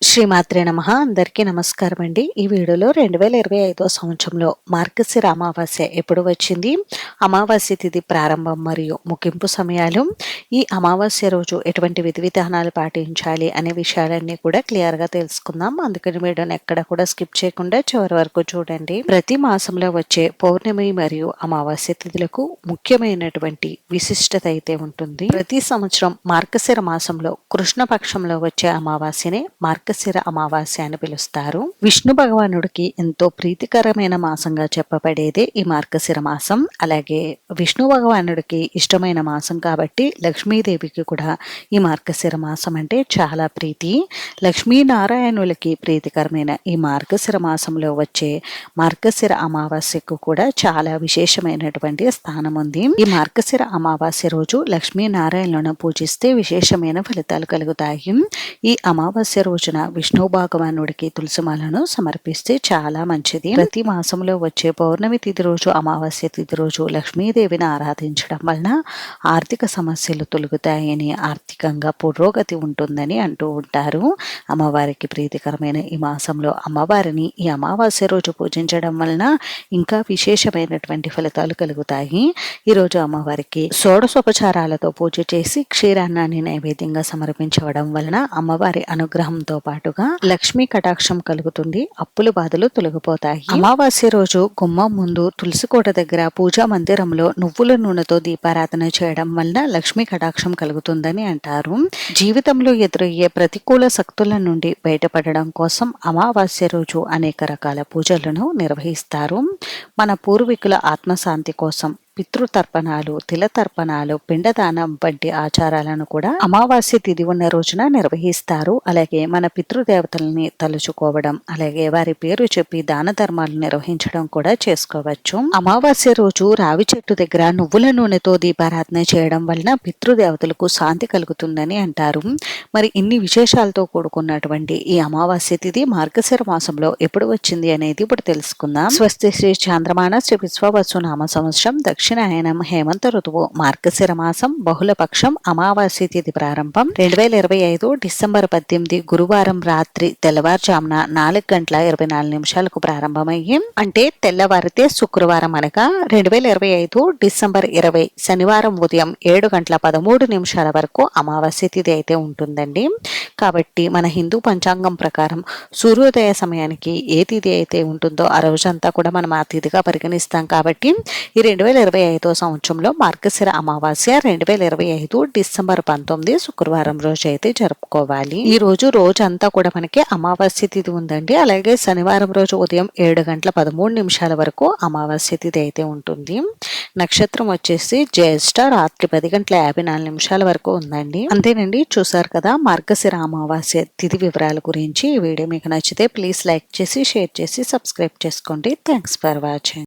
శ్రీమాత్రే నమః. అందరికీ నమస్కారం అండి. ఈ వీడియోలో 2025 సంవత్సరంలో మార్గశిర అమావాస్య ఎప్పుడు వచ్చింది, అమావాస్య తిథి ప్రారంభం మరియు ముగింపు సమయాలు, ఈ అమావాస్య రోజు ఎటువంటి విధి విధానాలు పాటించాలి అనే విషయాలన్నీ కూడా క్లియర్గా తెలుసుకుందాం. అందుకని వీడియోని ఎక్కడ కూడా స్కిప్ చేయకుండా చివరి వరకు చూడండి. ప్రతి మాసంలో వచ్చే పౌర్ణమి మరియు అమావాస్య తిథులకు ముఖ్యమైనటువంటి విశిష్టత అయితే ఉంటుంది. ప్రతి సంవత్సరం మార్గశిర మాసంలో కృష్ణపక్షంలో వచ్చే అమావాస్యనే మార్గశిర అమావాస్య అని పిలుస్తారు. విష్ణు భగవానుడికి ఎంతో ప్రీతికరమైన మాసంగా చెప్పబడేదే ఈ మార్గశిర మాసం. అలాగే విష్ణు భగవానుడికి ఇష్టమైన మాసం కాబట్టి లక్ష్మీదేవికి కూడా ఈ మార్గశిర మాసం అంటే చాలా ప్రీతి. లక్ష్మీనారాయణులకి ప్రీతికరమైన ఈ మార్గశిర మాసంలో వచ్చే మార్గశిర అమావాస్యకు కూడా చాలా విశేషమైనటువంటి స్థానం ఉంది. ఈ మార్గశిర అమావాస్య రోజు లక్ష్మీనారాయణులను పూజిస్తే విశేషమైన ఫలితాలు కలుగుతాయి. ఈ అమావాస్య రోజున విష్ణు భగవానుడికి తులసిమాలను సమర్పిస్తే చాలా మంచిది. ప్రతి మాసంలో వచ్చే పౌర్ణమి తిథి రోజు, అమావాస్య తిథి రోజు లక్ష్మీదేవిని ఆరాధించడం వలన ఆర్థిక సమస్యలు తొలగుతాయని, ఆర్థికంగా పురోగతి ఉంటుందని అంటూ ఉంటారు. అమ్మవారికి ప్రీతికరమైన ఈ మాసంలో అమ్మవారిని ఈ అమావాస్య రోజు పూజించడం వలన ఇంకా విశేషమైనటువంటి ఫలితాలు కలుగుతాయి. ఈరోజు అమ్మవారికి షోడశోపచారాలతో పూజ చేసి క్షీరాన్నాన్ని నైవేద్యంగా సమర్పించడం వలన అమ్మవారి అనుగ్రహంతో పాటుగా లక్ష్మీ కటాక్షం కలుగుతుంది, అప్పుల బాధలు తొలగిపోతాయి. అమావాస్య రోజు గుమ్మం ముందు తులసి కోట దగ్గర పూజా మందిరంలో నువ్వుల నూనెతో దీపారాధన చేయడం వలన లక్ష్మీ కటాక్షం కలుగుతుందని అంటారు. జీవితంలో ఎదురయ్యే ప్రతికూల శక్తుల నుండి బయటపడడం కోసం అమావాస్య రోజు అనేక రకాల పూజలను నిర్వహిస్తారు. మన పూర్వీకుల ఆత్మశాంతి కోసం పితృతర్పణాలు, తిలతర్పణాలు, పిండదానం వంటి ఆచారాలను కూడా అమావాస్య తిథి ఉన్న రోజున నిర్వహిస్తారు. అలాగే మన పితృదేవతల్ని తలుచుకోవడం, అలాగే వారి పేరు చెప్పి దాన ధర్మాలు నిర్వహించడం కూడా చేసుకోవచ్చు. అమావాస్య రోజు రావి చెట్టు దగ్గర నువ్వుల నూనెతో దీపారాధన చేయడం వలన పితృదేవతలకు శాంతి కలుగుతుందని అంటారు. మరి ఇన్ని విశేషాలతో కూడుకున్నటువంటి ఈ అమావాస్య తిథి మార్గశిర మాసంలో ఎప్పుడు వచ్చింది అనేది ఇప్పుడు తెలుసుకుందాం. స్వస్తి శ్రీ చాంద్రమాన శ్రీ విశ్వవసు నామ సంవత్సరం దక్షిణాయనం హేమంత ఋతువు మార్గశిర మాసం బహుళపక్షం అమావాస్య తిథి ప్రారంభం 2025 డిసెంబర్ 18 గురువారం రాత్రి తెల్లవారుజామున 4:24 ప్రారంభమయ్యి, అంటే తెల్లవారితే శుక్రవారం అనగా 2025 డిసెంబర్ 20 శనివారం ఉదయం 7:13 వరకు అమావాస్య తిథి అయితే ఉంటుందండి. కాబట్టి మన హిందూ పంచాంగం ప్రకారం సూర్యోదయ సమయానికి ఏ తిథి అయితే ఉంటుందో ఆ రోజంతా కూడా మనం ఆ తిథిగా పరిగణిస్తాం. కాబట్టి ఈ 2025 సంవత్సరంలో మార్గశిర అమావాస్య 2025 డిసెంబర్ 19 శుక్రవారం రోజు అయితే జరుపుకోవాలి. ఈ రోజు రోజంతా కూడా మనకి అమావాస్య తిథి ఉందండి. అలాగే శనివారం రోజు ఉదయం 7:13 వరకు అమావాస్య తిథి అయితే ఉంటుంది. నక్షత్రం వచ్చేసి జ్యేష్ఠ రాత్రి 10:54 వరకు ఉందండి. అంతేనండి, చూసారు కదా మార్గశిర అమావాస్య తిథి వివరాల గురించి. ఈ వీడియో మీకు నచ్చితే ప్లీజ్ లైక్ చేసి, షేర్ చేసి, సబ్స్క్రైబ్ చేసుకోండి. Thanks for watching.